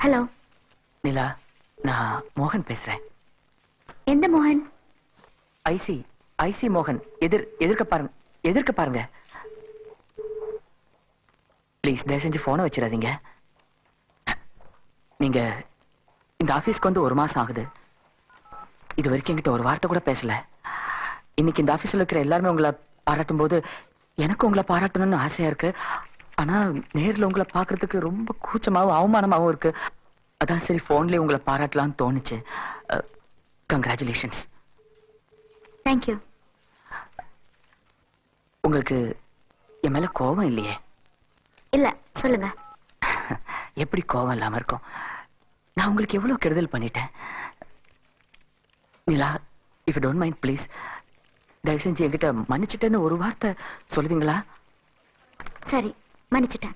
Hello. நிலா, நான் மோகன் பேசுறேன். எந்த மோகன்? ஐசி ஐசி மோகன். எதிர்க்க பாருங்க ப்ளீஸ். தயவு செஞ்சு போனை வச்சிடாதீங்க. நீங்க இந்த ஆபீஸ்க்கு வந்து 1 மாசம் ஆகுது. இது வரைக்கும் என்கிட்ட ஒரு வார்த்தை கூட பேசல. இன்னைக்கு இந்த ஆபீஸ்ல இருக்கிற எல்லாருமே உங்களை பாராட்டும் போது எனக்கு உங்களை பாராட்டணும்னு ஆசையா இருக்கு. ஆனா நேர்ல உங்களை பாக்குறதுக்கு ரொம்ப கூச்சமாவும் அவமானமாவும் இருக்கு. அதான் சரி போன்லயே உங்களை பாராட்டலாம்னு தோணுச்சு. கங்க்ராச்சுலேஷன்ஸ். தேங்க்யூ. உங்களுக்கு என் மேல கோபம் இல்லையே? இல்ல, சொல்லுங்க. எப்படி கோபம் இல்லாம இருக்கும்? நான் உங்களுக்கு எவ்வளவு கெடுதல் பண்ணிட்டேன். Nila, if you don't mind please, தயவு செஞ்சு என்கிட்ட மன்னிச்சிட்டேன்னு ஒரு வார்த்தை சொல்லுவீங்களா? சரி, மன்னிச்சிட்டேன்.